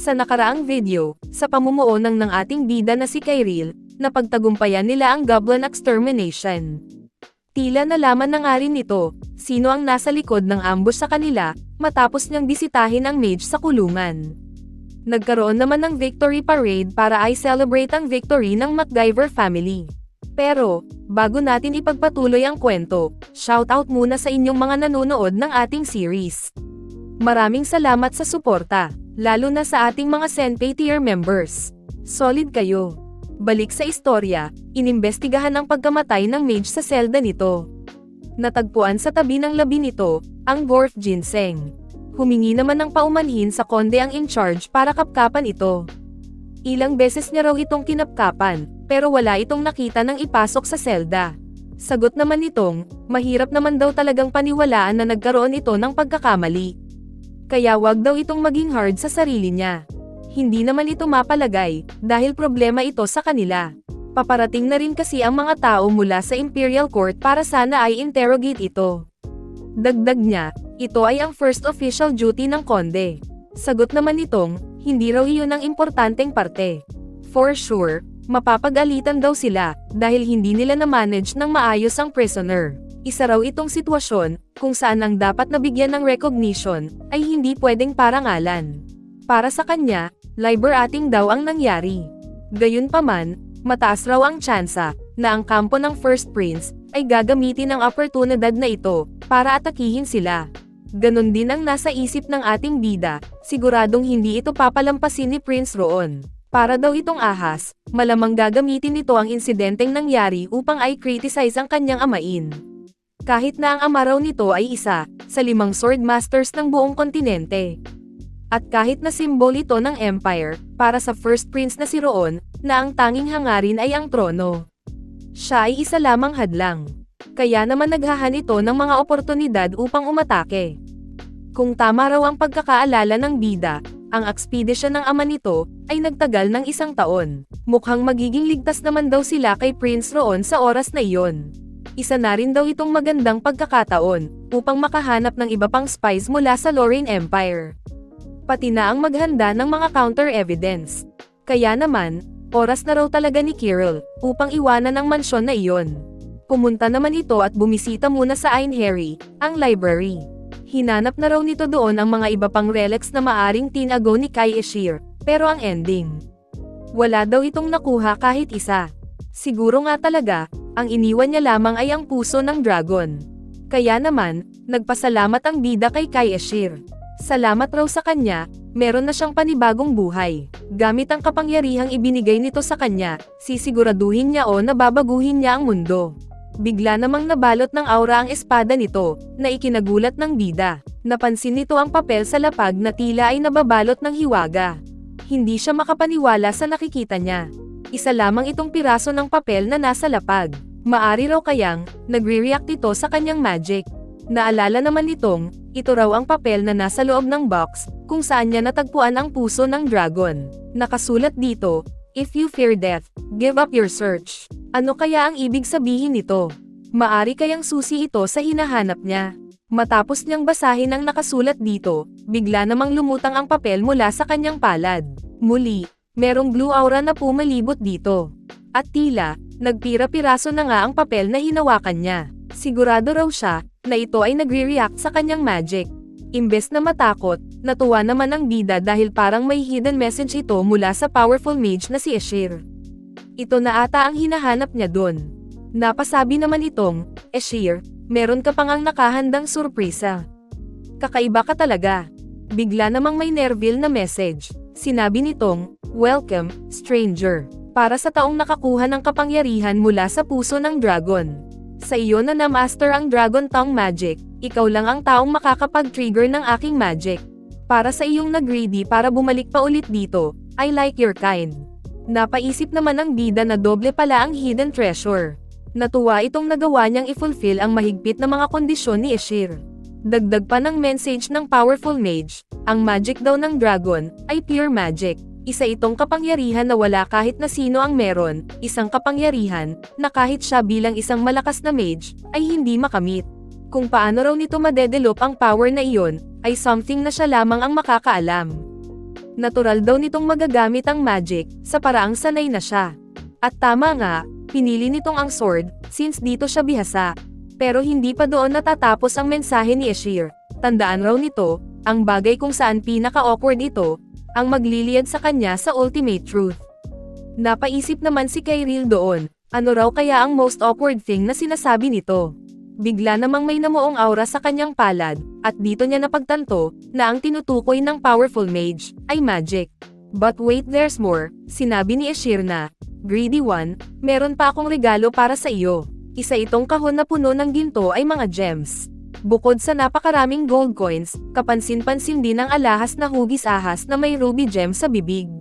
Sa nakaraang video, sa pamumuo ng ating bida na si Kyril, napagtagumpayan nila ang Goblin Extermination. Tila nalaman na nga rin nito, sino ang nasa likod ng ambush sa kanila, matapos niyang bisitahin ang mage sa kulungan. Nagkaroon naman ng victory parade para i-celebrate ang victory ng MacGyver family. Pero, bago natin ipagpatuloy ang kwento, shoutout muna sa inyong mga nanonood ng ating series. Maraming salamat sa suporta, lalo na sa ating mga Senpai tier members. Solid kayo. Balik sa istorya, inimbestigahan ang pagkamatay ng mage sa selda nito. Natagpuan sa tabi ng labi nito, ang dwarf ginseng. Humingi naman ng paumanhin sa konde ang in-charge para kapkapan ito. Ilang beses niya raw itong kinapkapan, pero wala itong nakita nang ipasok sa selda. Sagot naman nitong, mahirap naman daw talagang paniwalaan na nagkaroon ito ng pagkakamali. Kaya wag daw itong maging hard sa sarili niya. Hindi naman ito mapalagay, dahil problema ito sa kanila. Paparating na rin kasi ang mga tao mula sa Imperial Court para sana ay interrogate ito. Dagdag niya, ito ay ang first official duty ng konde. Sagot naman nitong, hindi raw iyon ang importanteng parte. For sure, mapapagalitan daw sila, dahil hindi nila na-manage ng maayos ang prisoner. Isa raw itong sitwasyon, kung saan ang dapat nabigyan ng recognition, ay hindi pwedeng parangalan. Para sa kanya, liberating daw ang nangyari. Gayunpaman, mataas raw ang tsansa, na ang kampo ng First Prince, ay gagamitin ang oportunidad na ito, para atakihin sila. Ganon din ang nasa isip ng ating bida, siguradong hindi ito papalampasin ni Prince roon. Para daw itong ahas, malamang gagamitin nito ang insidenteng nangyari upang i-criticize ang kanyang amain. Kahit na ang ama raw nito ay isa, sa 5 sword masters ng buong kontinente. At kahit na simbol ito ng empire, para sa first prince na si Roon, na ang tanging hangarin ay ang trono. Siya ay isa lamang hadlang. Kaya naman naghahan ito ng mga oportunidad upang umatake. Kung tama raw ang pagkakaalala ng bida, ang expedition ng ama nito, ay nagtagal ng 1 taon. Mukhang magiging ligtas naman daw sila kay Prince Roon sa oras na iyon. Isa na rin daw itong magandang pagkakataon, upang makahanap ng iba pang spies mula sa Lorraine Empire. Pati na ang maghanda ng mga counter evidence. Kaya naman, oras na raw talaga ni Kyril, upang iwanan ang mansyon na iyon. Pumunta naman ito at bumisita muna sa Einherry, ang library. Hinanap na raw nito doon ang mga iba pang relics na maaring tinago ni Kai Eshir, pero ang ending, wala daw itong nakuha kahit isa. Siguro nga talaga, ang iniwan niya lamang ay ang puso ng dragon. Kaya naman, nagpasalamat ang bida kay Kai Eshir. Salamat raw sa kanya, meron na siyang panibagong buhay. Gamit ang kapangyarihang ibinigay nito sa kanya, sisiguraduhin niya o nababaguhin niya ang mundo. Bigla namang nabalot ng aura ang espada nito, na ikinagulat ng bida. Napansin nito ang papel sa lapag na tila ay nababalot ng hiwaga. Hindi siya makapaniwala sa nakikita niya. Isa lamang itong piraso ng papel na nasa lapag. Maari raw kayang, nagre-react ito sa kanyang magic. Naalala naman nitong, ito raw ang papel na nasa loob ng box, kung saan niya natagpuan ang puso ng dragon. Nakasulat dito, "If you fear death, give up your search." Ano kaya ang ibig sabihin nito? Maari kayang susi ito sa hinahanap niya. Matapos niyang basahin ang nakasulat dito, bigla namang lumutang ang papel mula sa kanyang palad. Muli, merong blue aura na pumalibot dito. At tila, nagpira-piraso na nga ang papel na hinawakan niya. Sigurado raw siya, na ito ay nagre-react sa kanyang magic. Imbes na matakot, natuwa naman ang bida dahil parang may hidden message ito mula sa powerful mage na si Eshir. Ito na ata ang hinahanap niya dun. Napasabi naman itong, "Eshir, meron ka pang ang nakahandang surpresa. Kakaiba ka talaga." Bigla namang may Nerville na message. Sinabi nitong, "Welcome, stranger. Para sa taong nakakuha ng kapangyarihan mula sa puso ng dragon. Sa iyo na na-master ang Dragon Tongue Magic, ikaw lang ang taong makakapag-trigger ng aking magic. Para sa iyong nag-greedy para bumalik pa ulit dito, I like your kind." Napaisip naman ang bida na doble pala ang hidden treasure. Natuwa itong nagawa niyang i-fulfill ang mahigpit na mga kondisyon ni Eshir. Dagdag pa ng message ng powerful mage, ang magic daw ng dragon, ay pure magic. Isa itong kapangyarihan na wala kahit na sino ang meron, isang kapangyarihan, na kahit siya bilang isang malakas na mage, ay hindi makamit. Kung paano raw nito madevelop ang power na iyon, ay something na siya lamang ang makakaalam. Natural daw nitong magagamit ang magic, sa paraang sanay na siya. At tama nga, pinili nitong ang sword, since dito siya bihasa. Pero hindi pa doon natatapos ang mensahe ni Ashir. Tandaan raw nito, ang bagay kung saan pinaka-awkward ito, ang magliliyad sa kanya sa ultimate truth. Napaisip naman si Kyril doon, ano raw kaya ang most awkward thing na sinasabi nito. Bigla namang may namuong aura sa kanyang palad, at dito niya napagtanto, na ang tinutukoy ng powerful mage, ay magic. But wait, there's more, sinabi ni Ashir na, Greedy One, meron pa akong regalo para sa iyo. Isa itong kahon na puno ng ginto ay mga gems. Bukod sa napakaraming gold coins, kapansin-pansin din ang alahas na hugis-ahas na may ruby gem sa bibig.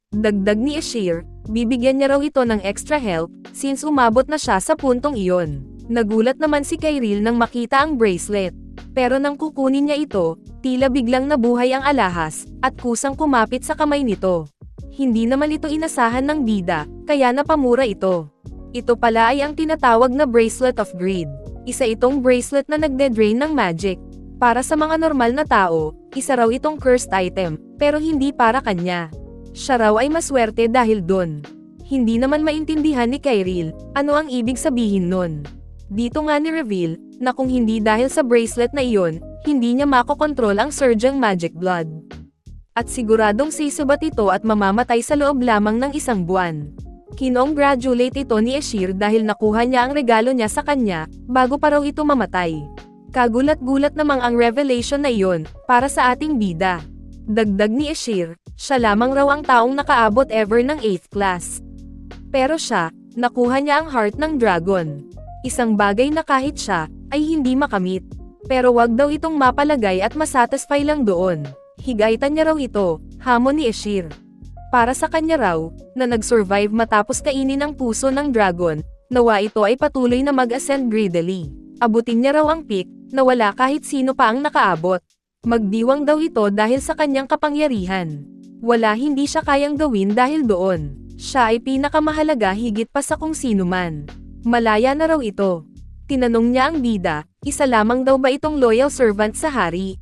Dagdag ni Ashir, bibigyan niya raw ito ng extra help, since umabot na siya sa puntong iyon. Nagulat naman si Kyril nang makita ang bracelet. Pero nang kukunin niya ito, tila biglang nabuhay ang alahas, at kusang kumapit sa kamay nito. Hindi naman ito inasahan ng bida, kaya napamura ito. Ito pala ay ang tinatawag na Bracelet of Greed. Isa itong bracelet na nagde-drain ng magic. Para sa mga normal na tao, isa raw itong cursed item, pero hindi para kanya. Siya raw ay maswerte dahil dun. Hindi naman maintindihan ni Kyril, ano ang ibig sabihin nun. Dito nga ni-reveal, na kung hindi dahil sa bracelet na iyon, hindi niya makokontrol ang surging magic blood. At siguradong sisubat ito at mamamatay sa loob lamang ng isang buwan. Kinongratulate ito ni Ashir dahil nakuha niya ang regalo niya sa kanya, bago pa raw ito mamatay. Kagulat-gulat namang ang revelation na iyon, para sa ating bida. Dagdag ni Ashir, siya lamang raw ang taong nakaabot ever ng 8th class. Pero siya, nakuha niya ang heart ng dragon. Isang bagay na kahit siya, ay hindi makamit. Pero wag daw itong mapalagay at masatisfy lang doon. Higaitan niya raw ito, hamon ni Ashir. Para sa kanya raw, na nag-survive matapos kainin ang puso ng dragon, nawa ito ay patuloy na mag-ascend greedily. Abutin niya raw ang peak, na wala kahit sino pa ang nakaabot. Magdiwang daw ito dahil sa kanyang kapangyarihan. Wala hindi siya kayang gawin dahil doon. Siya ay pinakamahalaga higit pa sa kung sino man. Malaya na raw ito. Tinanong niya ang bida, isa lamang daw ba itong loyal servant sa hari?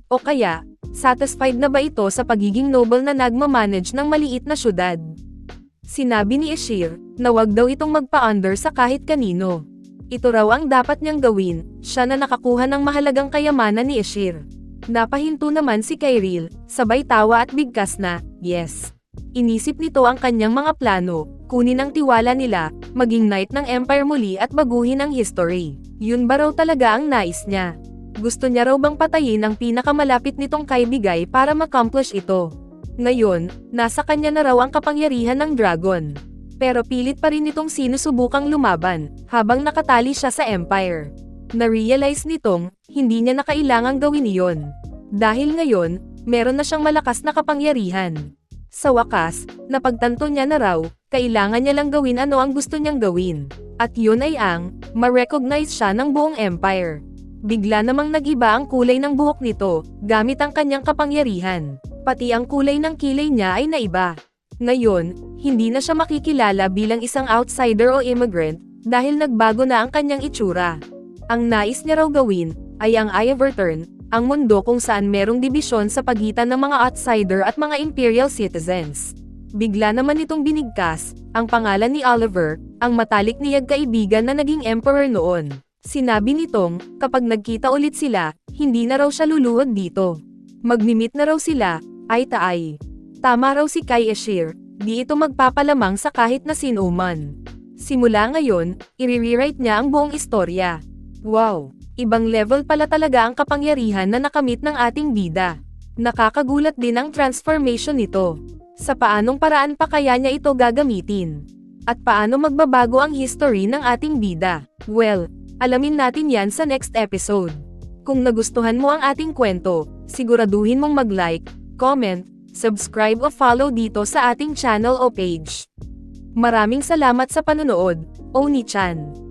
O kaya, satisfied na ba ito sa pagiging noble na nagmamanage ng maliit na syudad? Sinabi ni Ashir, na wag daw itong magpa-under sa kahit kanino. Ito raw ang dapat niyang gawin, siya na nakakuha ng mahalagang kayamanan ni Ashir. Napahinto naman si Kyril, sabay tawa at bigkas na, yes. Inisip nito ang kanyang mga plano, kunin ang tiwala nila, maging knight ng empire muli at baguhin ang history. Yun ba raw talaga ang nais niya? Gusto niya raw bang patayin ang pinakamalapit nitong kaibigay para ma-accomplish ito? Ngayon, nasa kanya na raw ang kapangyarihan ng dragon. Pero pilit pa rin itong sinusubukang lumaban, habang nakatali siya sa empire. Na-realize nitong, hindi niya na kailangang gawin iyon. Dahil ngayon, meron na siyang malakas na kapangyarihan. Sa wakas, napagtanto niya na raw, kailangan niya lang gawin ano ang gusto niyang gawin. At yun ay ang, ma-recognize siya ng buong empire. Bigla namang nag-iba ang kulay ng buhok nito, gamit ang kanyang kapangyarihan. Pati ang kulay ng kilay niya ay naiba. Ngayon, hindi na siya makikilala bilang isang outsider o immigrant, dahil nagbago na ang kanyang itsura. Ang nais niya raw gawin, ay ang Eye of Return, ang mundo kung saan merong dibisyon sa pagitan ng mga outsider at mga imperial citizens. Bigla naman itong binigkas, ang pangalan ni Oliver, ang matalik niyang kaibigan na naging emperor noon. Sinabi nitong, kapag nagkita ulit sila, hindi na raw siya luluhod dito. Magmimit na raw sila, ay taay. Tama raw si Kai Ashir, di ito magpapalamang sa kahit na sinuman. Simula ngayon, i-rewrite niya ang buong istorya. Wow! Ibang level pala talaga ang kapangyarihan na nakamit ng ating bida. Nakakagulat din ang transformation nito. Sa paanong paraan pa kaya niya ito gagamitin? At paano magbabago ang history ng ating bida? Well, alamin natin yan sa next episode. Kung nagustuhan mo ang ating kwento, siguraduhin mong mag-like, comment, subscribe o follow dito sa ating channel o page. Maraming salamat sa panonood, Oni-chan.